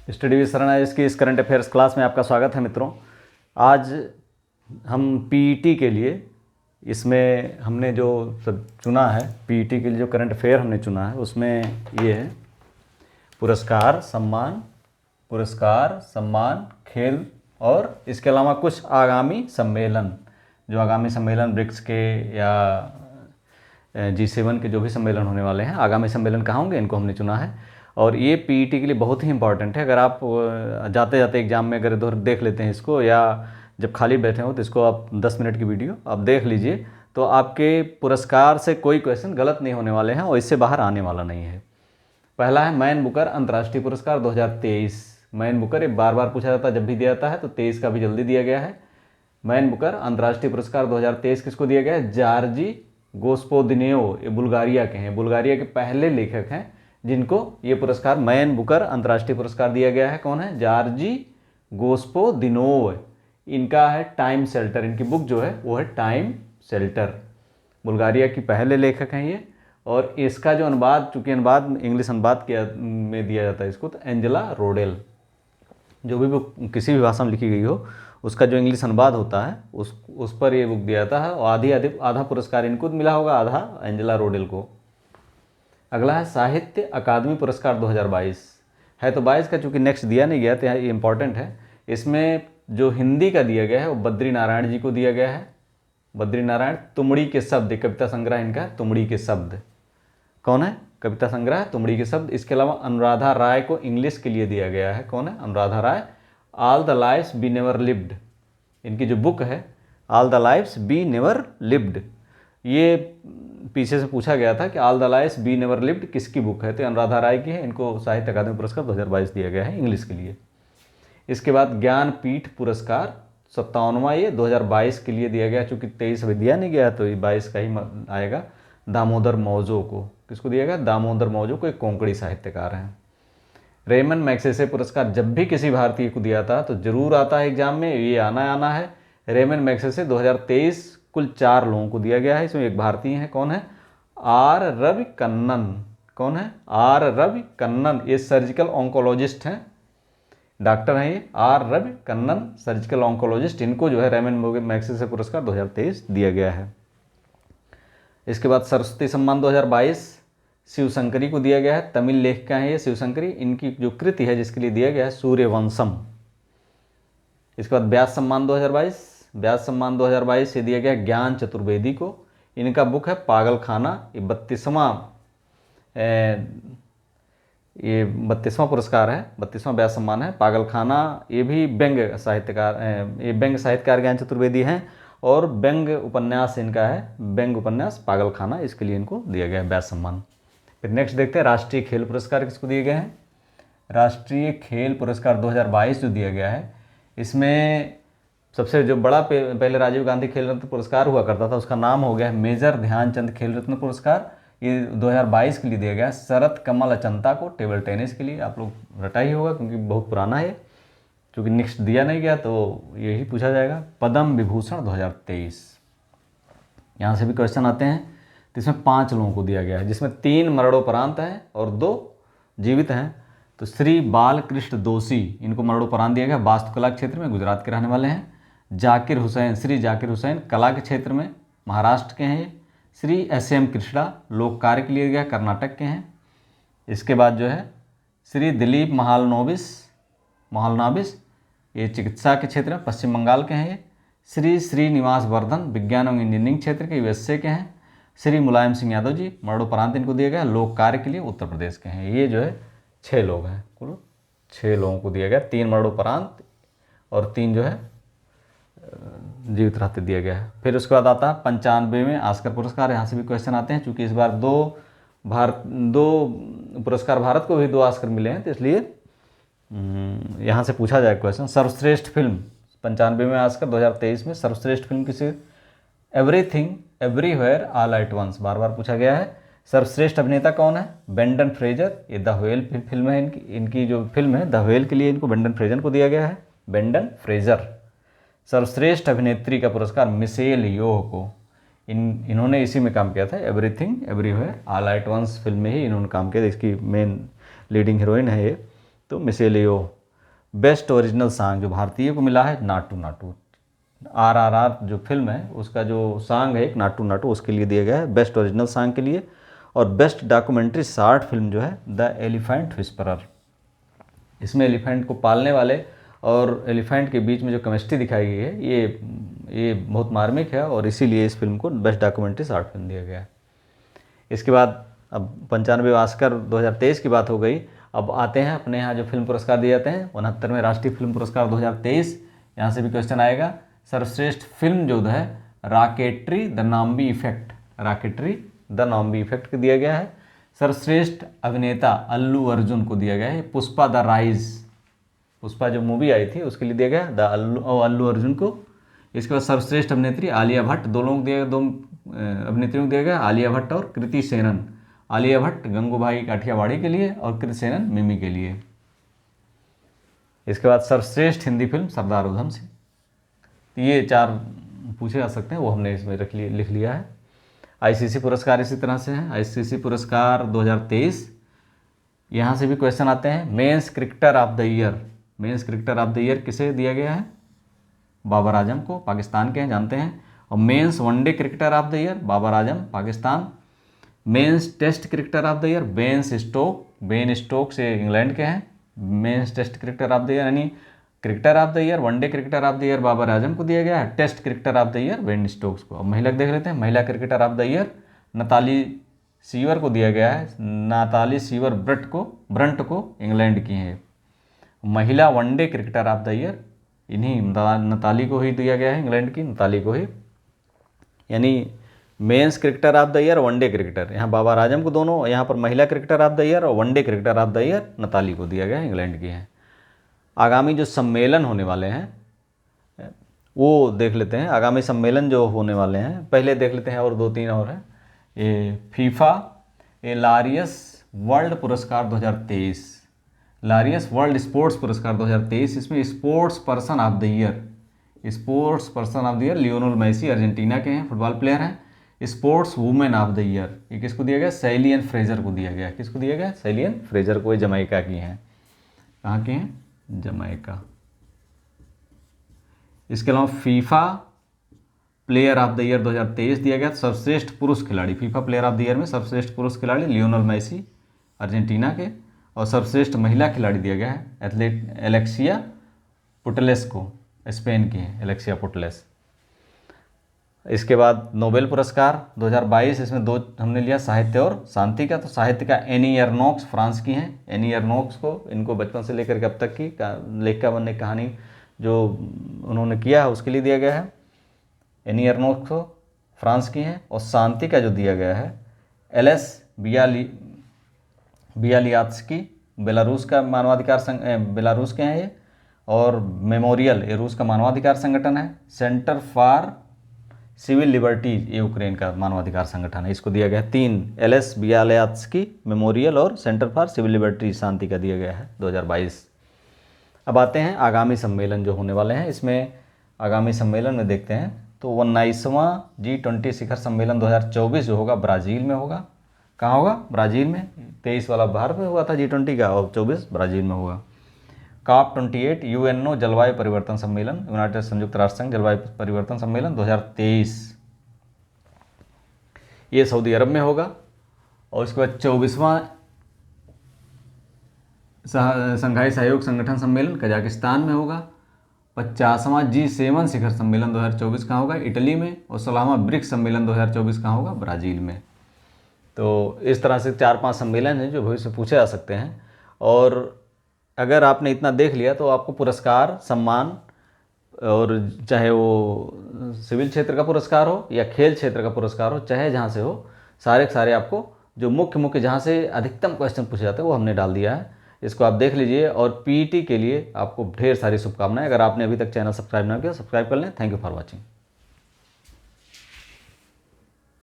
Study with शरणा की इस current affairs class में आपका स्वागत है मित्रों। आज हम पीईटी के लिए इसमें हमने जो सब चुना है, पीईटी के लिए जो करंट अफेयर हमने चुना है उसमें ये है पुरस्कार सम्मान खेल और इसके अलावा कुछ आगामी सम्मेलन, जो आगामी सम्मेलन ब्रिक्स के या G7 के जो भी सम्मेलन होने वाले हैं, आगामी सम्मेलन कहाँ होंगे, इनको हमने चुना है। और ये पीईटी के लिए बहुत ही इंपॉर्टेंट है। अगर आप जाते जाते एग्ज़ाम में अगर इधर देख लेते हैं इसको, या जब खाली बैठे हो तो इसको आप 10 मिनट की वीडियो आप देख लीजिए, तो आपके पुरस्कार से कोई क्वेश्चन गलत नहीं होने वाले हैं और इससे बाहर आने वाला नहीं है। पहला है मैन बुकर अंतर्राष्ट्रीय पुरस्कार 2023। मैन बुकर ये बार बार पूछा जाता है, जब भी दिया जाता है, तो 23 का भी जल्दी दिया गया है। मैन बुकर अंतर्राष्ट्रीय पुरस्कार 2023 किसको दिया गया है? जार्जी गोस्पोदिनेओ, ये बुल्गारिया के हैं, बुल्गारिया के पहले लेखक हैं जिनको ये पुरस्कार मैन बुकर अंतर्राष्ट्रीय पुरस्कार दिया गया है। कौन है? जार्जी गोस्पोदिनोव। इनका है टाइम शेल्टर, इनकी बुक जो है वो है टाइम शेल्टर। बुल्गारिया की पहले लेखक हैं ये। और इसका जो अनुवाद, चूँकि अनुवाद इंग्लिश अनुवाद किया में दिया जाता है इसको, तो एंजेला रोडेल, जो भी बुक किसी भी भाषा में लिखी गई हो उसका जो इंग्लिश अनुवाद होता है उस पर ये बुक दिया जाता है। और आधा पुरस्कार इनको मिला होगा, आधा एंजेला रोडेल को। अगला है साहित्य अकादमी पुरस्कार 2022। है तो 22 का, चूँकि नेक्स्ट दिया नहीं गया तो ये इंपॉर्टेंट है। इसमें जो हिंदी का दिया गया है वो बद्री नारायण जी को दिया गया है। बद्री नारायण, तुमड़ी के शब्द, कविता संग्रह इनका है तुमड़ी के शब्द। कौन है? कविता संग्रह तुमड़ी के शब्द। इसके अलावा अनुराधा राय को इंग्लिश के लिए दिया गया है। कौन है? Anuradha Roy, all the lives we never lived. इनकी जो बुक है all the lives we never lived, ये पीछे से पूछा गया था कि all the lives we never lived किसकी बुक है, तो अनुराधा राय की है। इनको साहित्य अकादमी पुरस्कार 2022 दिया गया है इंग्लिश के लिए। इसके बाद ज्ञानपीठ पुरस्कार 57वां ये 2022 के लिए दिया गया, चूँकि 23 अभी दिया नहीं गया तो ये 22 का ही आएगा। दामोदर मौजो को, किसको दिया गया? दामोदर मौजो को, एक कोंकणी साहित्यकार हैं। रेमन मैग्सेसे पुरस्कार जब भी किसी भारतीय को दिया था तो जरूर आता है एग्जाम में, ये आना है। रेमन मैग्सेसे 2023 कुल 4 लोगों को दिया गया है, इसमें एक भारतीय है। कौन है? आर रवि कन्नन। कौन है? आर रवि कन्नन। ये सर्जिकल ऑन्कोलॉजिस्ट हैं, डॉक्टर हैं ये, R Ravi Kannan, surgical oncologist. इनको जो है रेमन मैग्सेसे पुरस्कार 2023 दिया गया है। इसके बाद सरस्वती सम्मान 2022 शिवशंकरी को दिया गया है। तमिल लेखिका हैं ये शिवशंकरी। इनकी जो कृति है जिसके लिए दिया गया है सूर्यवंशम। इसके बाद व्यास सम्मान 2022, व्यास सम्मान 2022 ये दिया गया है ज्ञान चतुर्वेदी को। इनका बुक है पागलखाना। ये 32वां पुरस्कार है, 32वां व्यास सम्मान है पागलखाना। ये भी व्यंग्य साहित्यकार, ये व्यंग्य साहित्यकार ज्ञान चतुर्वेदी हैं और व्यंग्य उपन्यास इनका है, व्यंग्य उपन्यास पागलखाना, इसके लिए इनको दिया गया है व्यास सम्मान। फिर नेक्स्ट देखते हैं राष्ट्रीय खेल पुरस्कार किसको दिए गए हैं। राष्ट्रीय खेल पुरस्कार 2022 जो दिया गया है, इसमें सबसे जो बड़ा पहले राजीव गांधी खेल रत्न पुरस्कार हुआ करता था, उसका नाम हो गया है मेजर ध्यानचंद खेल रत्न पुरस्कार। ये 2022 के लिए दिया गया है शरत कमल अचंता को, टेबल टेनिस के लिए। आप लोग रटा ही होगा क्योंकि बहुत पुराना है, क्योंकि नेक्स्ट दिया नहीं गया तो यही पूछा जाएगा। पद्म विभूषण 2023, यहाँ से भी क्वेश्चन आते हैं। तो इसमें 5 लोगों को दिया गया है, जिसमें 3 मरणोपरांत हैं और 2 जीवित हैं। तो श्री बालकृष्ण दोषी, इनको मरणोपरांत दिया गया, वास्तुकला क्षेत्र में, गुजरात के रहने वाले हैं। जाकिर हुसैन, श्री जाकिर हुसैन कला के क्षेत्र में, महाराष्ट्र के हैं ये। श्री SM कृष्णा लोक कार्य के लिए गया, कर्नाटक के हैं। इसके बाद जो है श्री दिलीप महालनाबिस, ये चिकित्सा के क्षेत्र में, पश्चिम बंगाल के हैं ये। श्री श्रीनिवास वर्धन विज्ञान एवं इंजीनियरिंग क्षेत्र के, USA के हैं। श्री मुलायम सिंह यादव जी मरणोपरांत इनको दिया गया, लोक कार्य के लिए, उत्तर प्रदेश के हैं। ये जो है 6 लोग हैं, कुल 6 लोगों को दिया गया, 3 मरणोपरांत और 3 जो है जीवित रहते दिया गया है। फिर उसके बाद आता है 95वें ऑस्कर पुरस्कार। यहाँ से भी क्वेश्चन आते हैं, चूँकि इस बार 2 पुरस्कार भारत को भी 2 ऑस्कर मिले हैं, तो इसलिए यहाँ से पूछा जाए क्वेश्चन। सर्वश्रेष्ठ फिल्म 95वें ऑस्कर 2023 में सर्वश्रेष्ठ फिल्म किसी? Everything everywhere all at once, बार बार पूछा गया है। सर्वश्रेष्ठ अभिनेता कौन है? Brendan Fraser. ये द व्हेल फिल्म है इनकी जो फिल्म है द व्हेल के लिए इनको ब्रेंडन फ्रेजर को दिया गया है, ब्रेंडन फ्रेजर। सर्वश्रेष्ठ अभिनेत्री का पुरस्कार मिशेल योह को, इन्होंने इसी में काम किया था, everything everywhere all at once film में ही इन्होंने काम किया। इसकी मेन लीडिंग हीरोइन है ये। तो मिसेल यो। बेस्ट ओरिजिनल सॉन्ग जो भारतीय को मिला है, नाटू नाटू। RRR जो फिल्म है उसका जो सॉन्ग है एक नाटू नाटू, उसके लिए दिया गया है बेस्ट ओरिजिनल सॉन्ग के लिए। और बेस्ट डॉक्यूमेंट्री शॉर्ट फिल्म जो है द एलिफेंट विस्परर। इसमें एलिफेंट को पालने वाले और एलिफेंट के बीच में जो केमिस्ट्री दिखाई गई है ये बहुत मार्मिक है, और इसीलिए इस फिल्म को बेस्ट डॉक्यूमेंट्री शॉर्ट फिल्म दिया गया है। इसके बाद अब 95वें ऑस्कर 2023 की बात हो गई। अब आते हैं अपने यहाँ जो फिल्म पुरस्कार दिए जाते हैं, 69वें राष्ट्रीय फिल्म पुरस्कार 2023। यहाँ से भी क्वेश्चन आएगा। सर्वश्रेष्ठ फिल्म जो है rocketry the Nambi effect, rocketry the Nambi effect को दिया गया है। सर्वश्रेष्ठ अभिनेता अल्लू अर्जुन को दिया गया है पुष्पा द राइज, पुष्पा जो मूवी आई थी उसके लिए दिया गया द अल्लू अर्जुन को। इसके बाद सर्वश्रेष्ठ अभिनेत्री आलिया भट्ट, दो लोगों को दिया, दो अभिनेत्रियों को दिया गया, आलिया भट्ट और कृति सेनन। आलिया भट्ट गंगूबाई काठियावाड़ी के लिए और कृति सेनन मिमी के लिए। इसके बाद सर्वश्रेष्ठ हिंदी फिल्म सरदार उधम सिंह। ये 4 पूछे जा सकते हैं, वो हमने इसमें लिख लिया है। आईसीसी पुरस्कार इसी तरह से हैं। आईसीसी पुरस्कार 2023, यहाँ से भी क्वेश्चन आते हैं। Men's cricketer of the year, men's cricketer of the year किसे दिया गया है? बाबर आजम को, पाकिस्तान के हैं, जानते हैं। और men's one day cricketer of the year Babar Azam, Pakistan. Men's test cricketer of the year Ben Stokes से इंग्लैंड के हैं। Men's test cricketer of the year यानी cricketer of the year, one day cricketer of the year Babar Azam को दिया गया है, test cricketer of the year Ben Stokes को। अब महिला देख लेते हैं। महिला cricketer of the year Natalie Sciver को दिया गया है। नताली सीवर ब्रंट को इंग्लैंड की है। महिला one day cricketer of the year इन्हीं नताली को ही दिया गया है, इंग्लैंड की नताली को ही। यानी men's cricketer of the year one day cricketer, यहाँ बाबर आजम को दोनों, यहाँ पर महिला क्रिकेटर ऑफ द ईयर और one day cricketer of the year Natalie को दिया गया है, इंग्लैंड की है। आगामी जो सम्मेलन होने वाले हैं वो देख लेते हैं। आगामी सम्मेलन जो होने वाले हैं पहले देख लेते हैं, और 2-3 और हैं। ये फीफा लारियस वर्ल्ड पुरस्कार 2023, लारियस वर्ल्ड स्पोर्ट्स पुरस्कार 2023। इसमें sports person of the year, sports person of the year Lionel Messi Argentina के हैं, फुटबॉल प्लेयर हैं। Sports women of the year ये किसको दिया गया? सैलियन फ्रेजर को दिया गया। किसको दिया गया? सैलियन फ्रेजर को। ये जमैका की हैं। कहाँ की हैं? जमैका। इसके अलावा FIFA player of the year 2023 दिया गया। सर्वश्रेष्ठ पुरुष खिलाड़ी, FIFA player of the year में सर्वश्रेष्ठ पुरुष खिलाड़ी लियोनेल मेसी अर्जेंटीना के, और सर्वश्रेष्ठ महिला खिलाड़ी दिया गया है एथलीट एलेक्सिया पुटलेस को, स्पेन की है एलेक्सिया पुटलेस। इसके बाद नोबेल पुरस्कार 2022, इसमें 2 हमने लिया, साहित्य और शांति का। तो साहित्य का एनी एर्नोक्स, फ्रांस की हैं। एनी एर्नोक्स को, इनको बचपन से लेकर के अब तक की लेखिका बनने की कहानी जो उन्होंने किया है उसके लिए दिया गया है। एनी एर्नोक्स को, फ्रांस की हैं। और शांति का जो दिया गया है एलेस बियालियात्स्की, बेलारूस का मानवाधिकार बेलारूस के हैं ये। और मेमोरियल ये रूस का मानवाधिकार संगठन है। सेंटर फॉर सिविल लिबर्टीज ये यूक्रेन का मानवाधिकार संगठन है, इसको दिया गया है 3, एलेस बियालियात्स्की, मेमोरियल और सेंटर फॉर सिविल लिबर्टीज शांति का दिया गया है 2022। अब आते हैं आगामी सम्मेलन जो होने वाले हैं। इसमें आगामी सम्मेलन में देखते हैं तो 19वां G20 शिखर सम्मेलन 2024 जो होगा ब्राज़ील में होगा। कहाँ होगा? ब्राज़ील में। 23 वाला भारत में हुआ था G20 का, और 24 ब्राज़ील में होगा। COP28 UNO जलवायु परिवर्तन सम्मेलन, यूनाइटेड संयुक्त राष्ट्र संघ जलवायु परिवर्तन सम्मेलन 2023, ये सऊदी अरब में होगा। और उसके बाद 24वां शंघाई सहयोग संगठन सम्मेलन कजाकिस्तान में होगा। 50वां G7 शिखर सम्मेलन 2024 कहाँ होगा? इटली में। और 16वां ब्रिक्स सम्मेलन 2024 कहाँ होगा? ब्राज़ील में। तो इस तरह से 4-5 सम्मेलन हैं जो भविष्य में पूछे जा सकते हैं। और अगर आपने इतना देख लिया तो आपको पुरस्कार, सम्मान, और चाहे वो सिविल क्षेत्र का पुरस्कार हो या खेल क्षेत्र का पुरस्कार हो, चाहे जहाँ से हो, सारे के सारे आपको जो मुख्य जहाँ से अधिकतम क्वेश्चन पूछे जाते हैं वो हमने डाल दिया है। इसको आप देख लीजिए। और पीईटी के लिए आपको ढेर सारी शुभकामनाएं। अगर आपने अभी तक चैनल सब्सक्राइब ना किया, सब्सक्राइब कर लें। Thank you for watching.